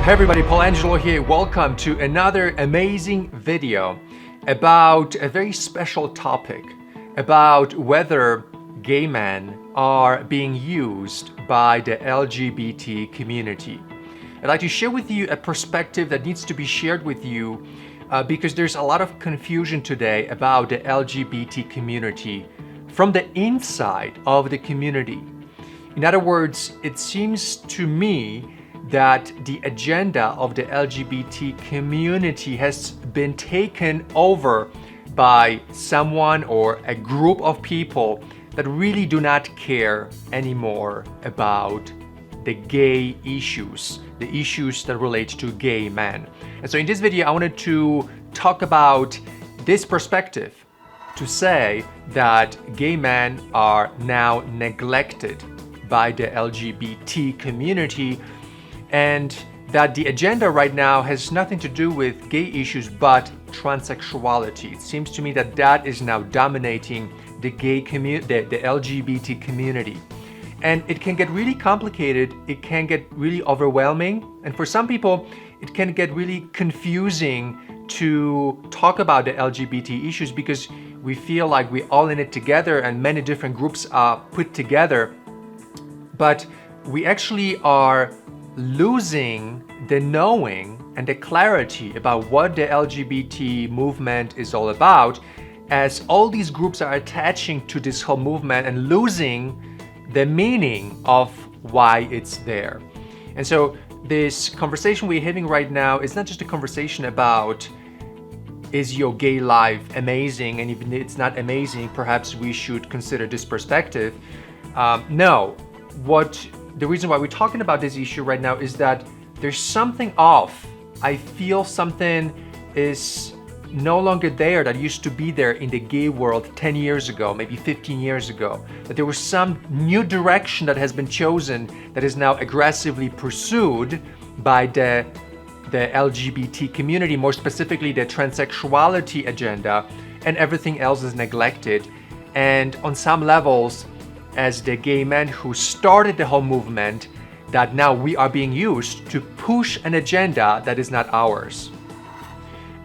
Hey everybody, Paul Angelo here. Welcome to another amazing video about a very special topic, about whether gay men are being used by the LGBT community. I'd like to share with you a perspective that needs to be shared with you because there's a lot of confusion today about the LGBT community from the inside of the community. In other words, it seems to me that the agenda of the LGBT community has been taken over by someone or a group of people that really do not care anymore about the gay issues, the issues that relate to gay men. And so in this video, I wanted to talk about this perspective, to say that gay men are now neglected by the LGBT community, and that the agenda right now has nothing to do with gay issues but transsexuality. It seems to me that that is now dominating the gay community, the LGBT community. And it can get really complicated, it can get really overwhelming, and for some people it can get really confusing to talk about the LGBT issues because we feel like we're all in it together and many different groups are put together, but we actually are losing the knowing and the clarity about what the LGBT movement is all about, as all these groups are attaching to this whole movement and losing the meaning of why it's there. And so this conversation we're having right now is not just a conversation about, is your gay life amazing, and if it's not amazing, perhaps we should consider this perspective. No, the reason why we're talking about this issue right now is that there's something off. I feel something is no longer there that used to be there in the gay world 10 years ago, maybe 15 years ago. That there was some new direction that has been chosen that is now aggressively pursued by the LGBT community, more specifically the transsexuality agenda, and everything else is neglected. And on some levels, as the gay men who started the whole movement, that now we are being used to push an agenda that is not ours.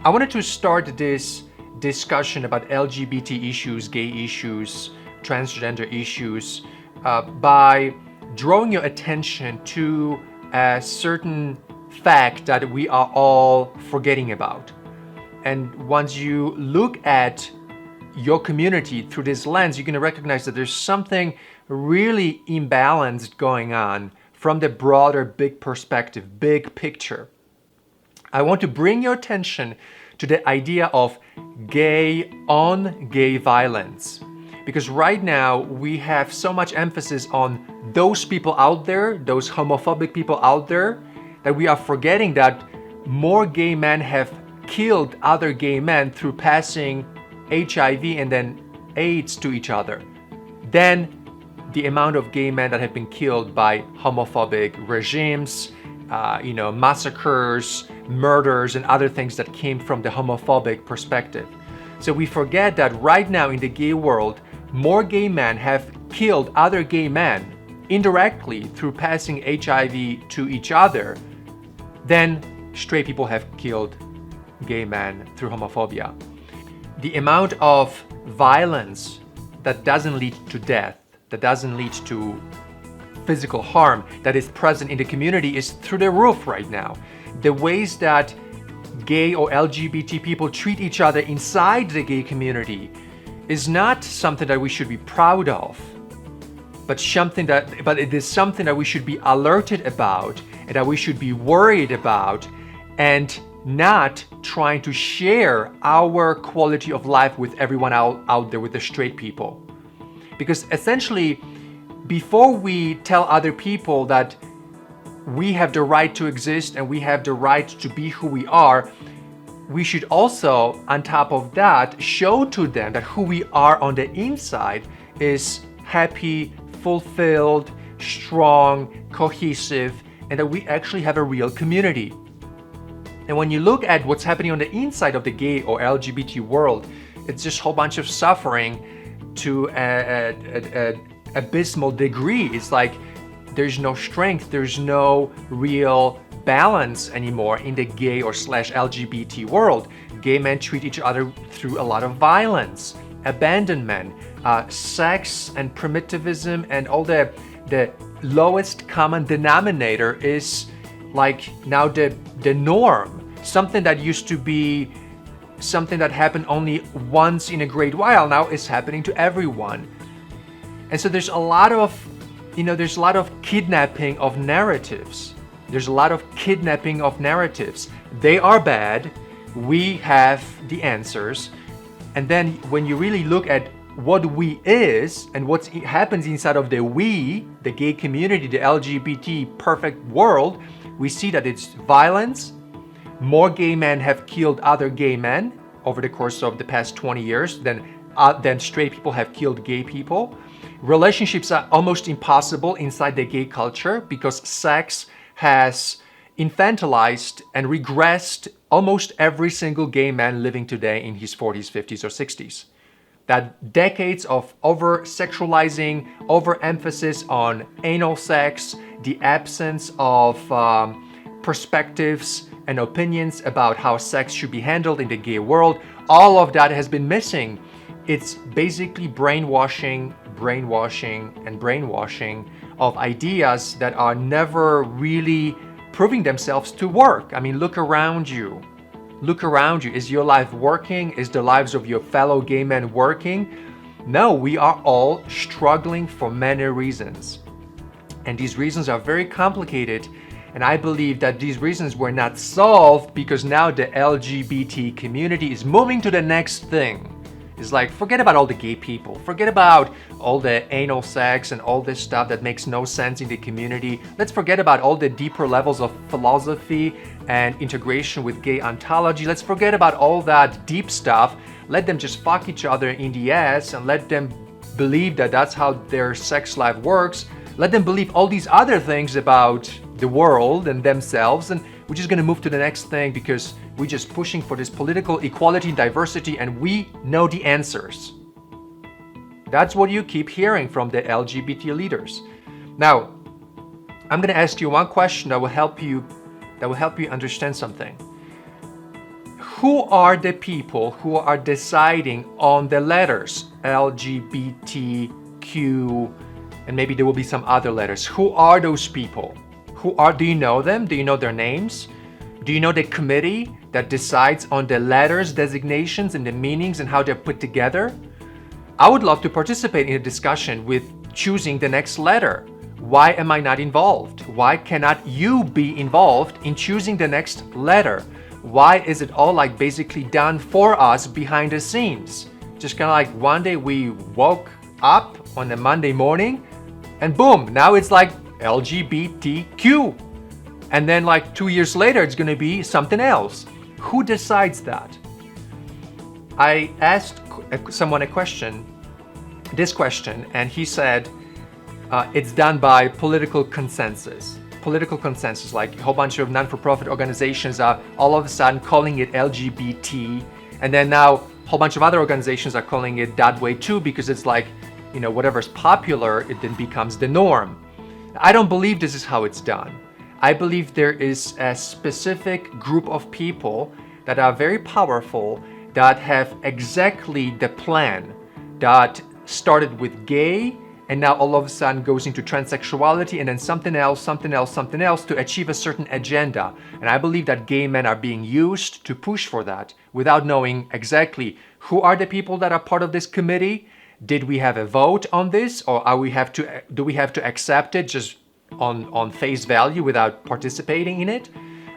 I wanted to start this discussion about LGBT issues, gay issues, transgender issues, by drawing your attention to a certain fact that we are all forgetting about. And once you look at your community through this lens, you're going to recognize that there's something really imbalanced going on from the broader big perspective, big picture. I want to bring your attention to the idea of gay on gay violence, because right now we have so much emphasis on those people out there, those homophobic people out there, that we are forgetting that more gay men have killed other gay men through passing HIV and then AIDS to each other than the amount of gay men that have been killed by homophobic regimes, massacres, murders, and other things that came from the homophobic perspective. So we forget that right now in the gay world, more gay men have killed other gay men indirectly through passing HIV to each other than straight people have killed gay men through homophobia. The amount of violence that doesn't lead to death, that doesn't lead to physical harm, that is present in the community is through the roof right now. The ways that gay or LGBT people treat each other inside the gay community is not something that we should be proud of, but it is something that we should be alerted about and that we should be worried about, and not trying to share our quality of life with everyone out there, with the straight people. Because essentially, before we tell other people that we have the right to exist and we have the right to be who we are, we should also, on top of that, show to them that who we are on the inside is happy, fulfilled, strong, cohesive, and that we actually have a real community. And when you look at what's happening on the inside of the gay or LGBT world, it's just a whole bunch of suffering to an abysmal degree. It's like there's no strength, there's no real balance anymore in the gay or slash LGBT world. Gay men treat each other through a lot of violence, abandonment, sex and primitivism, and all the lowest common denominator is like now the norm. Something that used to be something that happened only once in a great while now is happening to everyone. And so there's a lot of kidnapping of narratives. There's a lot of kidnapping of narratives. They are bad. We have the answers. And then when you really look at what we is and what happens inside of the we, the gay community, the LGBT perfect world, we see that it's violence. More gay men have killed other gay men over the course of the past 20 years than straight people have killed gay people. Relationships are almost impossible inside the gay culture because sex has infantilized and regressed almost every single gay man living today in his 40s, 50s, or 60s. That decades of over-sexualizing, over-emphasis on anal sex, the absence of perspectives and opinions about how sex should be handled in the gay world, all of that has been missing. It's basically brainwashing of ideas that are never really proving themselves to work. I mean, look around you. Look around you. Is your life working? Is the lives of your fellow gay men working? No, we are all struggling for many reasons. And these reasons are very complicated. And I believe that these reasons were not solved because now the LGBT community is moving to the next thing. It's like, forget about all the gay people. Forget about all the anal sex and all this stuff that makes no sense in the community. Let's forget about all the deeper levels of philosophy and integration with gay ontology. Let's forget about all that deep stuff. Let them just fuck each other in the ass and let them believe that that's how their sex life works. Let them believe all these other things about the world and themselves, and we're just going to move to the next thing because we're just pushing for this political equality and diversity, and we know the answers. That's what you keep hearing from the LGBT leaders. Now, I'm going to ask you one question that will help you understand something. Who are the people who are deciding on the letters LGBTQ, and maybe there will be some other letters? Who are those people? Do you know them? Do you know their names? Do you know the committee that decides on the letters, designations, and the meanings and how they're put together? I would love to participate in a discussion with choosing the next letter. Why am I not involved? Why cannot you be involved in choosing the next letter? Why is it all like basically done for us behind the scenes? Just kind of like one day we woke up on a Monday morning and boom, now it's like LGBTQ. And then like 2 years later, it's going to be something else. Who decides that? I asked someone this question, and he said it's done by political consensus. Political consensus, like a whole bunch of non-for-profit organizations are all of a sudden calling it LGBT, and then now a whole bunch of other organizations are calling it that way too, because it's like, you know, whatever's popular, it then becomes the norm. I don't believe this is how it's done. I believe there is a specific group of people that are very powerful, that have exactly the plan that started with gay and now all of a sudden goes into transsexuality and then something else to achieve a certain agenda. And I believe that gay men are being used to push for that without knowing exactly who are the people that are part of this committee. Did we have a vote on this, or do we have to accept it just on face value without participating in it?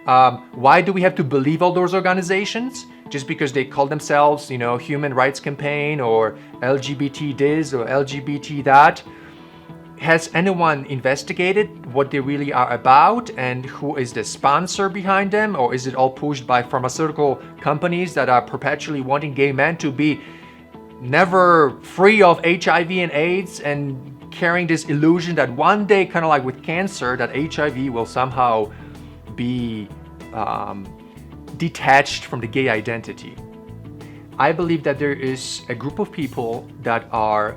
Why do we have to believe all those organizations just because they call themselves, you know, Human Rights Campaign or LGBT this or LGBT that? Has anyone investigated what they really are about and who is the sponsor behind them? Or is it all pushed by pharmaceutical companies that are perpetually wanting gay men to be never free of HIV and AIDS and carrying this illusion that one day, kind of like with cancer, that HIV will somehow be detached from the gay identity? I believe that there is a group of people that are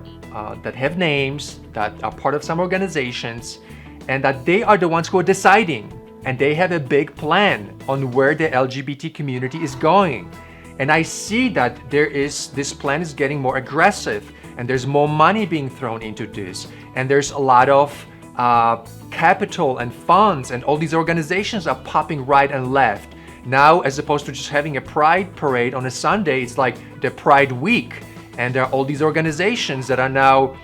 that have names, that are part of some organizations, and that they are the ones who are deciding and they have a big plan on where the LGBT community is going. And I see that this plan is getting more aggressive, and there's more money being thrown into this, and there's a lot of capital and funds, and all these organizations are popping right and left. Now, as opposed to just having a pride parade on a Sunday, it's like the Pride Week, and there are all these organizations that are now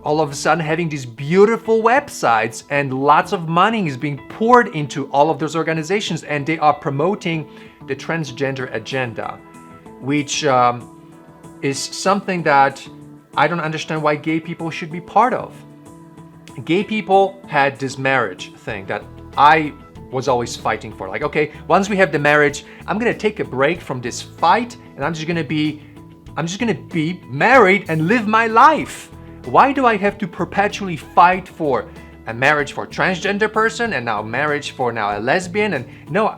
all of a sudden having these beautiful websites, and lots of money is being poured into all of those organizations, and they are promoting the transgender agenda, which is something that I don't understand why gay people should be part of. Gay people had this marriage thing that I was always fighting for. Like, okay, once we have the marriage, I'm gonna take a break from this fight, and I'm just gonna be married and live my life. Why do I have to perpetually fight for a marriage for a transgender person, and now marriage for now a lesbian? And no,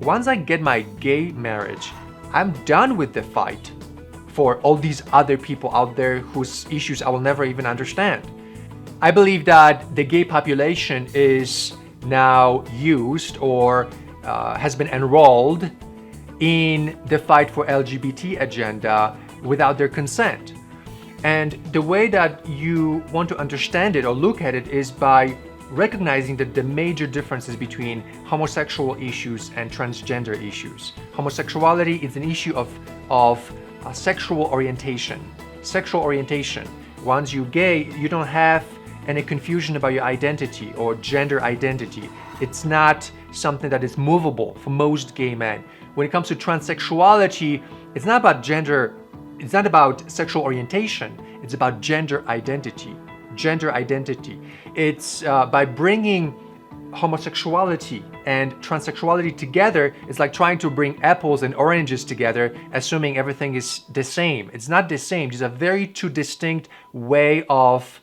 once I get my gay marriage, I'm done with the fight for all these other people out there whose issues I will never even understand. I believe that the gay population is now used or has been enrolled in the fight for LGBT agenda without their consent. And the way that you want to understand it or look at it is by recognizing that the major differences between homosexual issues and transgender issues. Homosexuality is an issue of sexual orientation. Sexual orientation. Once you're gay, you don't have any confusion about your identity or gender identity. It's not something that is movable for most gay men. When it comes to transsexuality, it's not about gender. It's not about sexual orientation, it's about gender identity. Gender identity. It's by bringing homosexuality and transsexuality together, it's like trying to bring apples and oranges together, assuming everything is the same. It's not the same. These are very two distinct way of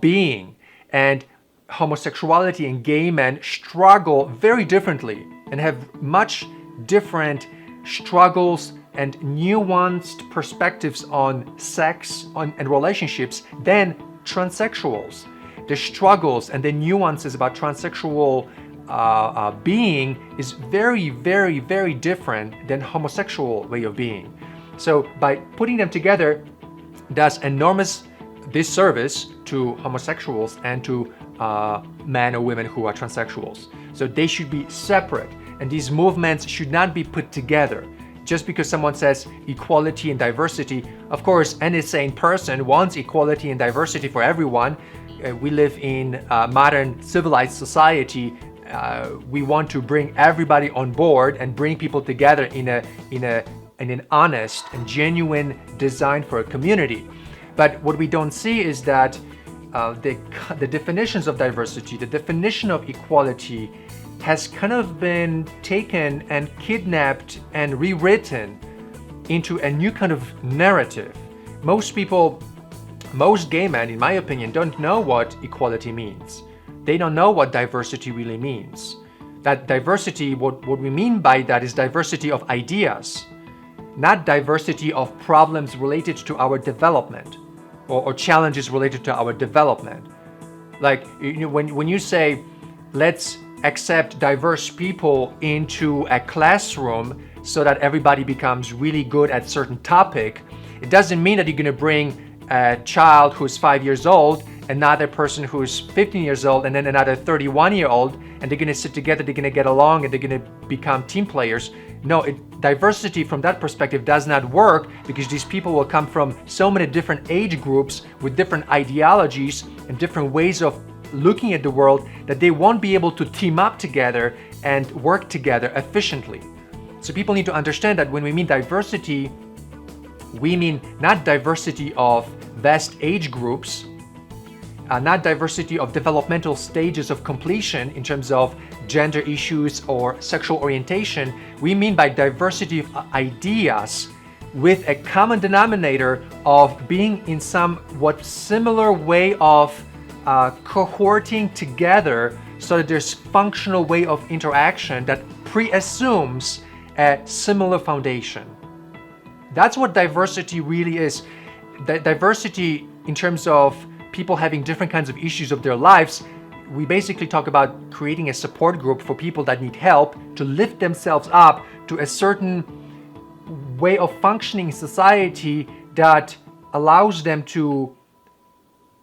being. And homosexuality and gay men struggle very differently and have much different struggles and nuanced perspectives on sex and relationships than transsexuals. The struggles and the nuances about transsexual being is very, very, very different than homosexual way of being. So by putting them together does enormous disservice to homosexuals and to men or women who are transsexuals. So they should be separate, and these movements should not be put together. Just because someone says equality and diversity, of course, any sane person wants equality and diversity for everyone. We live in a modern civilized society. We want to bring everybody on board and bring people together in an honest and genuine design for a community. But what we don't see is that the definitions of diversity, the definition of equality has kind of been taken and kidnapped and rewritten into a new kind of narrative. Most gay men, in my opinion, don't know what equality means. They don't know what diversity really means. That diversity, what we mean by that is diversity of ideas, not diversity of problems related to our development or challenges related to our development. Like, when you say, let's accept diverse people into a classroom so that everybody becomes really good at certain topic, it doesn't mean that you're going to bring a child who's 5 years old, another person who's 15 years old, and then another 31-year-old, and they're going to sit together, they're going to get along, and they're going to become team players. No, diversity from that perspective does not work, because these people will come from so many different age groups with different ideologies and different ways of looking at the world that they won't be able to team up together and work together efficiently. So people need to understand that when we mean diversity, we mean not diversity of vast age groups, not diversity of developmental stages of completion in terms of gender issues or sexual orientation. We mean by diversity of ideas with a common denominator of being in somewhat similar way of cohorting together so that there's functional way of interaction that pre-assumes a similar foundation. That's what diversity really is. Diversity in terms of people having different kinds of issues of their lives we basically talk about creating a support group for people that need help to lift themselves up to a certain way of functioning in society that allows them to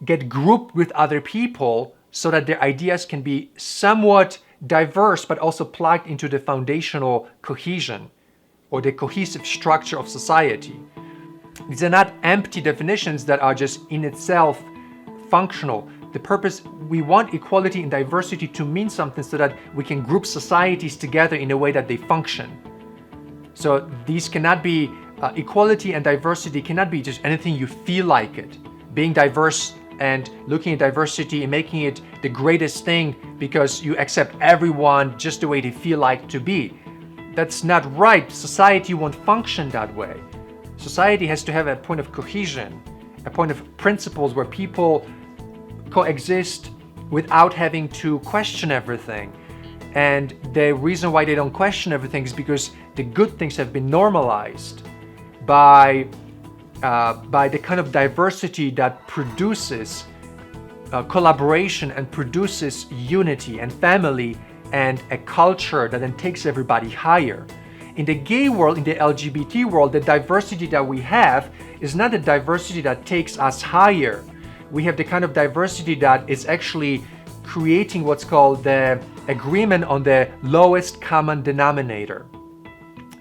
get grouped with other people so that their ideas can be somewhat diverse but also plugged into the foundational cohesion or the cohesive structure of society. These are not empty definitions that are just in itself functional. The purpose, we want equality and diversity to mean something so that we can group societies together in a way that they function. So these cannot be, equality and diversity cannot be just anything you feel like it. Being diverse and looking at diversity and making it the greatest thing because you accept everyone just the way they feel like to be. That's not right. Society won't function that way. Society has to have a point of cohesion, a point of principles where people coexist without having to question everything. And the reason why they don't question everything is because the good things have been normalized by the kind of diversity that produces collaboration and produces unity and family and a culture that then takes everybody higher. In the gay world, in the LGBT world, the diversity that we have is not the diversity that takes us higher. We have the kind of diversity that is actually creating what's called the agreement on the lowest common denominator.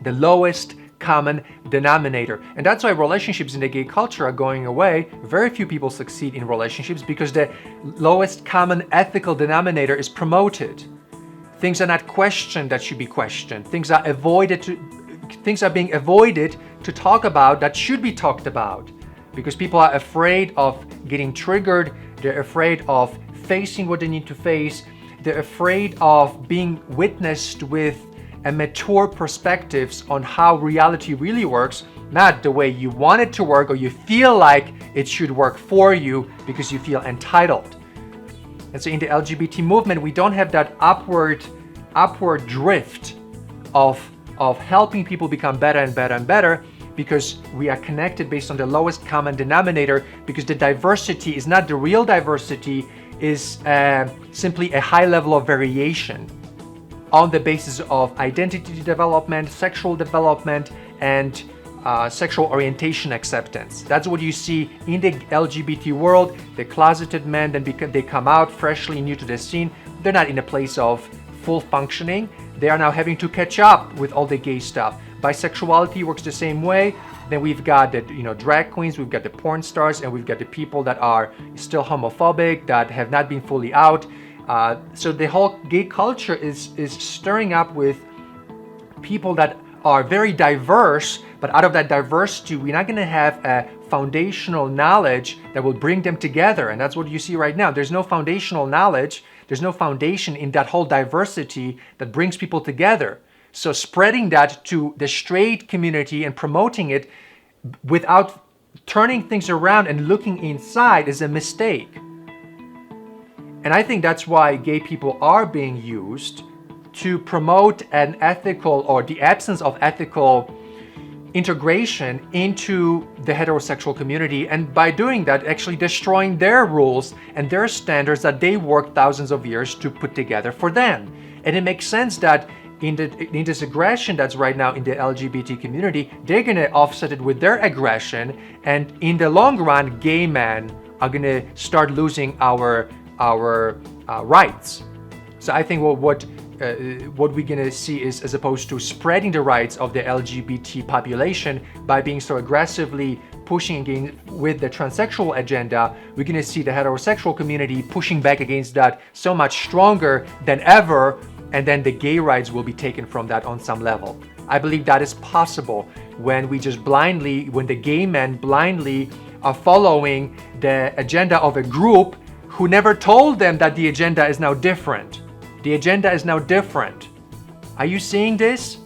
The lowest common denominator. And that's why relationships in the gay culture are going away. Very few people succeed in relationships because the lowest common ethical denominator is promoted. Things are not questioned that should be questioned. Things are being avoided to talk about that should be talked about because people are afraid of getting triggered. They're afraid of facing what they need to face. They're afraid of being witnessed with a mature perspectives on how reality really works, not the way you want it to work or you feel like it should work for you because you feel entitled. And so in the LGBT movement, we don't have that upward drift of helping people become better and better and better because we are connected based on the lowest common denominator because the diversity is not the real diversity, is simply a high level of variation on the basis of identity development, sexual development, and sexual orientation acceptance. That's what you see in the LGBT world. The closeted men, then they come out freshly new to the scene. They're not in a place of full functioning. They are now having to catch up with all the gay stuff. Bisexuality works the same way. Then we've got the drag queens, we've got the porn stars, and we've got the people that are still homophobic, that have not been fully out. So the whole gay culture is stirring up with people that are very diverse, but out of that diversity, we're not going to have a foundational knowledge that will bring them together. And that's what you see right now. There's no foundational knowledge. There's no foundation in that whole diversity that brings people together. So spreading that to the straight community and promoting it without turning things around and looking inside is a mistake. And I think that's why gay people are being used to promote an ethical or the absence of ethical integration into the heterosexual community, and by doing that actually destroying their rules and their standards that they worked thousands of years to put together for them. And it makes sense that in this aggression that's right now in the LGBT community, they're going to offset it with their aggression, and in the long run, gay men are going to start losing our rights. So I think what we're going to see is, as opposed to spreading the rights of the LGBT population by being so aggressively pushing against with the transsexual agenda, we're going to see the heterosexual community pushing back against that so much stronger than ever, and then the gay rights will be taken from that on some level. I believe that is possible when the gay men blindly are following the agenda of a group who never told them that the agenda is now different. The agenda is now different. Are you seeing this?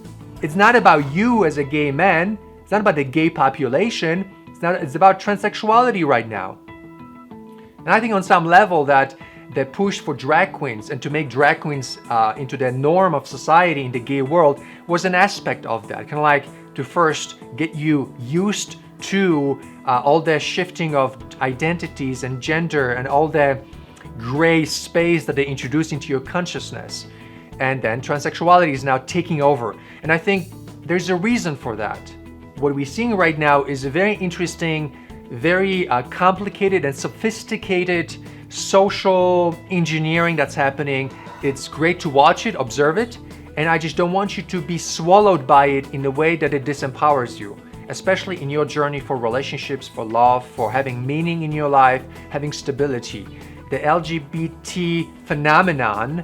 It's not about you as a gay man. It's not about the gay population. It's about transsexuality right now. And I think on some level that the push for drag queens and to make drag queens into the norm of society in the gay world was an aspect of that. Kind of like to first get you used to all the shifting of identities and gender and all the gray space that they introduce into your consciousness. And then transsexuality is now taking over. And I think there's a reason for that. What we're seeing right now is a very interesting, very complicated and sophisticated social engineering that's happening. It's great to watch it, observe it, and I just don't want you to be swallowed by it in a way that it disempowers you, especially in your journey for relationships, for love, for having meaning in your life, having stability. The LGBT phenomenon,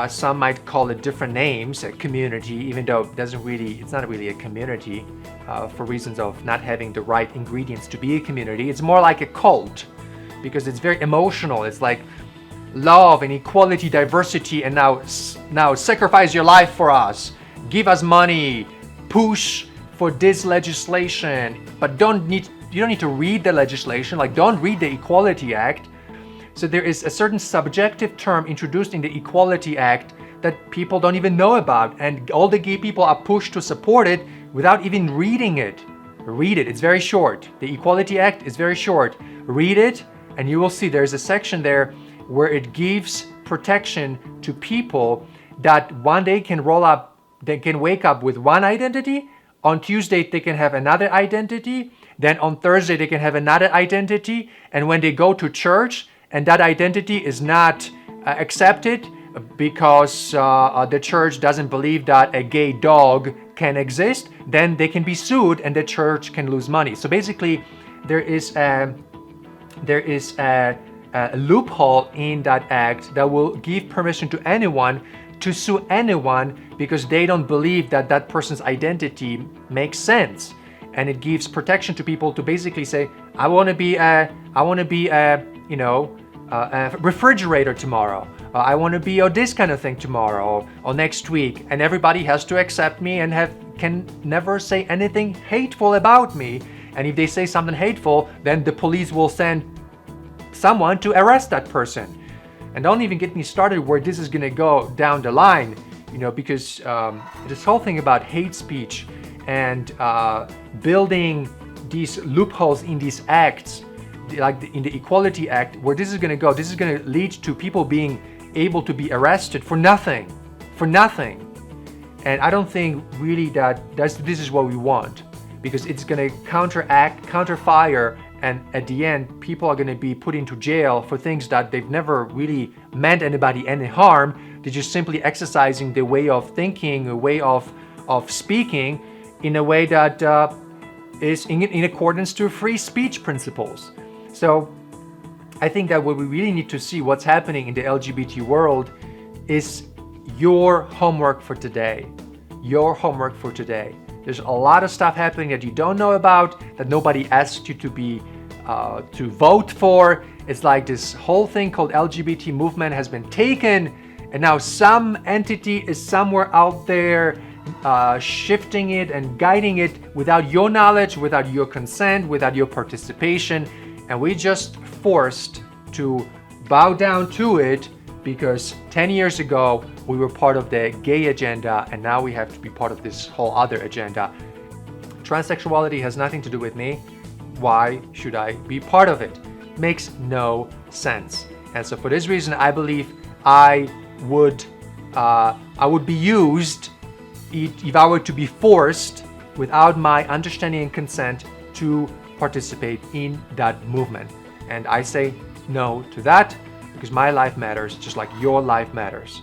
some might call it different names, a community, even though it's not really a community for reasons of not having the right ingredients to be a community. It's more like a cult because it's very emotional. It's like love and equality, diversity, and now sacrifice your life for us, give us money, push for this legislation, but you don't need to read the legislation, like don't read the Equality Act. So there is a certain subjective term introduced in the Equality Act that people don't even know about, and all the gay people are pushed to support it without even reading it. Read it, it's very short. The Equality Act is very short. Read it, and you will see there's a section there where it gives protection to people that one day they can wake up with one identity, on Tuesday they can have another identity, then on Thursday they can have another identity, and when they go to church and that identity is not accepted because the church doesn't believe that a gay dog can exist, then they can be sued and the church can lose money. So basically there is a loophole in that act that will give permission to anyone to sue anyone because they don't believe that that person's identity makes sense, and it gives protection to people to basically say, I want to be a refrigerator tomorrow. I want to be this kind of thing tomorrow or next week, and everybody has to accept me and can never say anything hateful about me. And if they say something hateful, then the police will send someone to arrest that person. And don't even get me started where this is going to go down the line, because this whole thing about hate speech and building these loopholes in these acts, like in the Equality Act, where this is going to go, this is going to lead to people being able to be arrested for nothing. And I don't think really that this is what we want, because it's going to counterfire, and at the end, people are going to be put into jail for things that they've never really meant anybody any harm. They're just simply exercising their way of thinking, a way of speaking in a way that is in accordance to free speech principles. So I think that what we really need to see what's happening in the LGBT world is your homework for today. Your homework for today. There's a lot of stuff happening that you don't know about, that nobody asked you to vote for. It's like this whole thing called LGBT movement has been taken, and now some entity is somewhere out there shifting it and guiding it without your knowledge, without your consent, without your participation, and we just forced to bow down to it because 10 years ago we were part of the gay agenda, and now we have to be part of this whole other agenda. Transsexuality has nothing to do with me. Why should I be part of it? Makes no sense. And so for this reason, I believe I would be used if I were to be forced without my understanding and consent to participate in that movement. And I say no to that, because my life matters just like your life matters.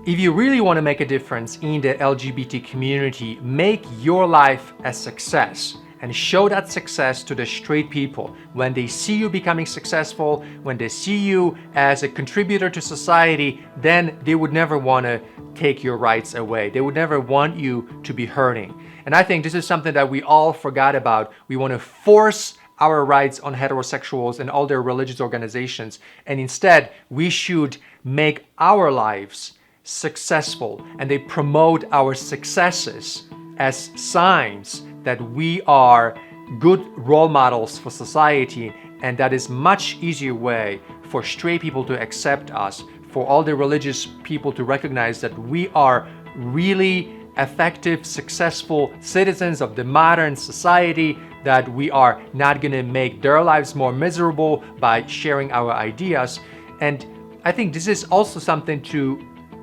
If you really want to make a difference in the LGBT community, make your life a success and show that success to the straight people. When they see you becoming successful, when they see you as a contributor to society, then they would never want to take your rights away. They would never want you to be hurting. And I think this is something that we all forgot about. We want to force our rights on heterosexuals and all their religious organizations, and instead we should make our lives successful, and they promote our successes as signs that we are good role models for society, and that is much easier way for straight people to accept us, for all the religious people to recognize that we are really effective, successful citizens of the modern society, that we are not going to make their lives more miserable by sharing our ideas. And I think this is also something to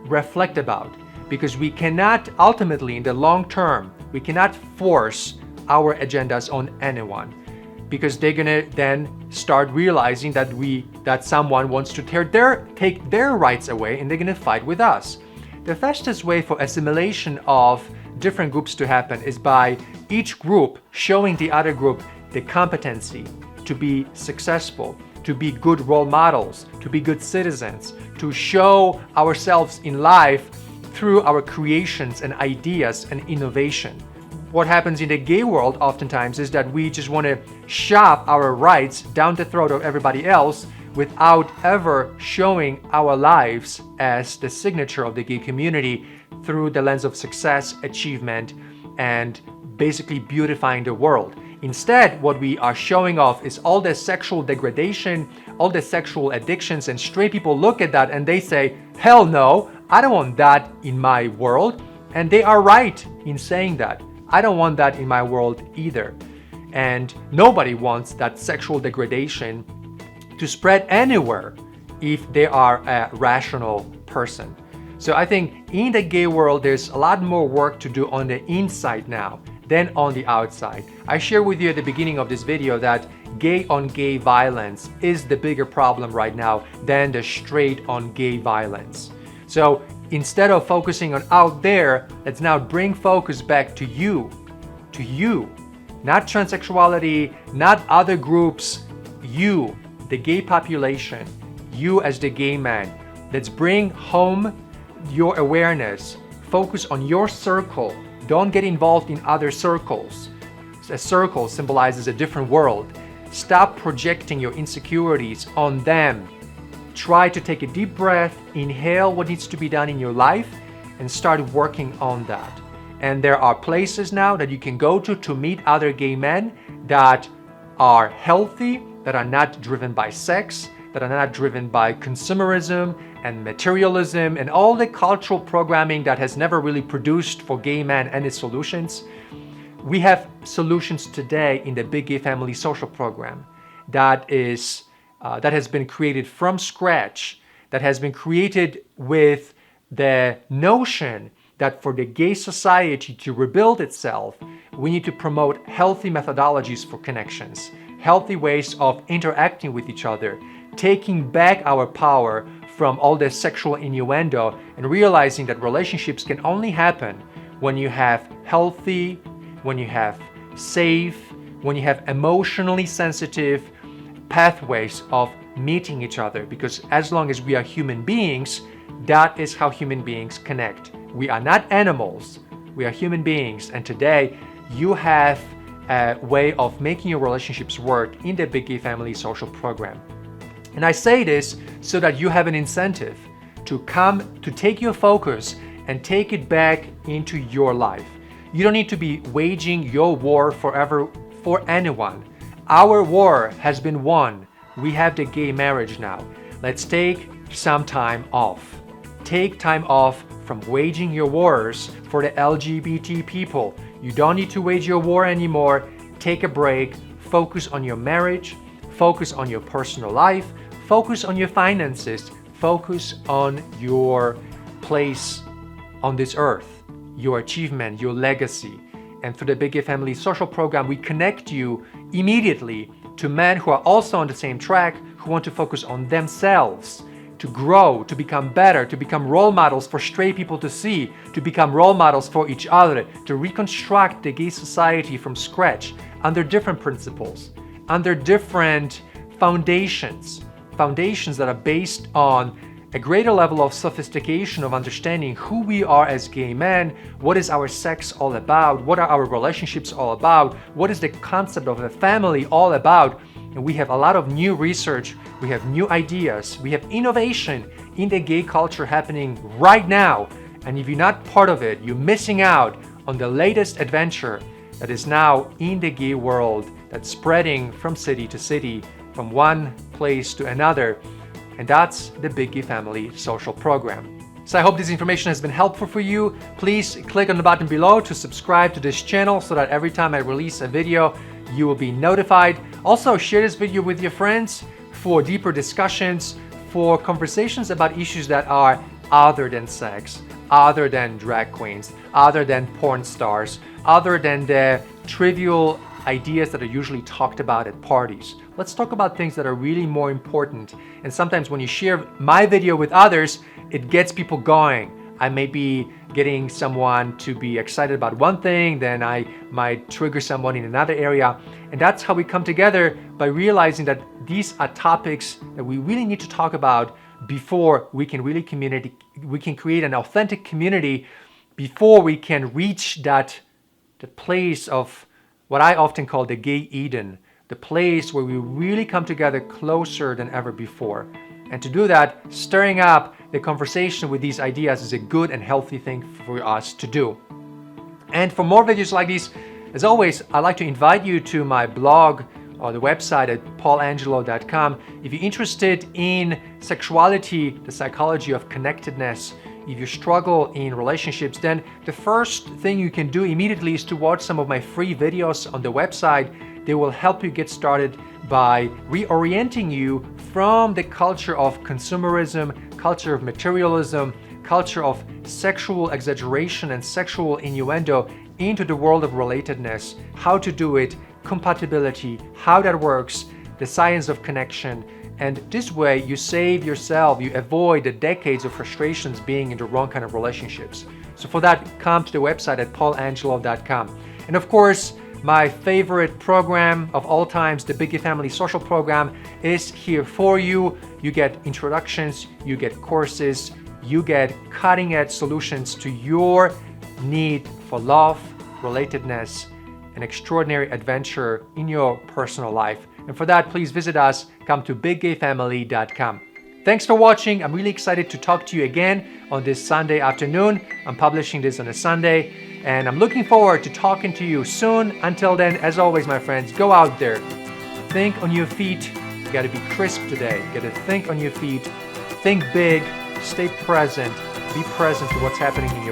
reflect about, because we cannot ultimately, in the long term, we cannot force our agendas on anyone, because they're gonna then start realizing that someone wants to take their rights away, and they're gonna fight with us. The fastest way for assimilation of different groups to happen is by each group showing the other group the competency to be successful, to be good role models, to be good citizens, to show ourselves in life through our creations and ideas and innovation. What happens in the gay world oftentimes is that we just want to shove our rights down the throat of everybody else without ever showing our lives as the signature of the gay community through the lens of success, achievement, and basically beautifying the world. Instead, what we are showing off is all the sexual degradation, all the sexual addictions, and straight people look at that and they say, hell no, I don't want that in my world. And they are right in saying that. I don't want that in my world either. And nobody wants that sexual degradation to spread anywhere if they are a rational person. So I think in the gay world, there's a lot more work to do on the inside now than on the outside. I shared with you at the beginning of this video that gay on gay violence is the bigger problem right now than the straight on gay violence. So instead of focusing on out there, let's now bring focus back to you, not transsexuality, not other groups, you, the gay population, you as the gay man. Let's bring home your awareness, focus on your circle. Don't get involved in other circles. A circle symbolizes a different world. Stop projecting your insecurities on them. Try to take a deep breath, inhale what needs to be done in your life, and start working on that. And there are places now that you can go to meet other gay men that are healthy, that are not driven by sex, that are not driven by consumerism and materialism and all the cultural programming that has never really produced for gay men any solutions. We have solutions today in the Big Gay Family Social Program that has been created from scratch, that has been created with the notion that for the gay society to rebuild itself, we need to promote healthy methodologies for connections, healthy ways of interacting with each other, taking back our power from all the sexual innuendo and realizing that relationships can only happen when you have healthy, when you have safe, when you have emotionally sensitive pathways of meeting each other. Because as long as we are human beings, that is how human beings connect. We are not animals, we are human beings. And today you have a way of making your relationships work in the Big Gay Family Social Program. And I say this so that you have an incentive to take your focus and take it back into your life. You don't need to be waging your war forever for anyone. Our war has been won. We have the gay marriage now. Let's take some time off. Take time off from waging your wars for the LGBT people. You don't need to wage your war anymore. Take a break. Focus on your marriage. Focus on your personal life. Focus on your finances. Focus on your place on this earth, your achievement, your legacy. And through the Big Gay Family Social Program, we connect you immediately to men who are also on the same track, who want to focus on themselves, to grow, to become better, to become role models for straight people to see, to become role models for each other, to reconstruct the gay society from scratch under different principles, under different foundations that are based on a greater level of sophistication of understanding who we are as gay men, what is our sex all about, what are our relationships all about, what is the concept of a family all about. And we have a lot of new research, we have new ideas, we have innovation in the gay culture happening right now. And if you're not part of it, you're missing out on the latest adventure that is now in the gay world, that's spreading from city to city, from one place to another. And that's the Big Gay Family Social Program. So I hope this information has been helpful for you. Please click on the button below to subscribe to this channel so that every time I release a video, you will be notified. Also, share this video with your friends for deeper discussions, for conversations about issues that are other than sex, other than drag queens, other than porn stars, other than the trivial ideas that are usually talked about at parties. Let's talk about things that are really more important. And sometimes when you share my video with others, it gets people going. I may be getting someone to be excited about one thing, then I might trigger someone in another area. And that's how we come together, by realizing that these are topics that we really need to talk about before we can really create an authentic community, before we can reach that place of what I often call the gay Eden, the place where we really come together closer than ever before. And to do that, stirring up the conversation with these ideas is a good and healthy thing for us to do. And for more videos like these, as always, I'd like to invite you to my blog or the website at paulangelo.com. If you're interested in sexuality, the psychology of connectedness, if you struggle in relationships, then the first thing you can do immediately is to watch some of my free videos on the website. They will help you get started by reorienting you from the culture of consumerism, culture of materialism, culture of sexual exaggeration and sexual innuendo into the world of relatedness, how to do it, compatibility, how that works, the science of connection. And this way you save yourself, you avoid the decades of frustrations being in the wrong kind of relationships. So for that, come to the website at paulangelo.com. And of course, my favorite program of all times, the Big Gay Family Social Program, is here for you. You get introductions, you get courses, you get cutting-edge solutions to your need for love, relatedness, and extraordinary adventure in your personal life. And for that, please visit us. Come to biggayfamily.com. Thanks for watching. I'm really excited to talk to you again on this Sunday afternoon. I'm publishing this on a Sunday, and I'm looking forward to talking to you soon. Until then, as always, my friends, go out there. Think on your feet. You gotta be crisp today. You gotta think on your feet. Think big. Stay present. Be present to what's happening in your life.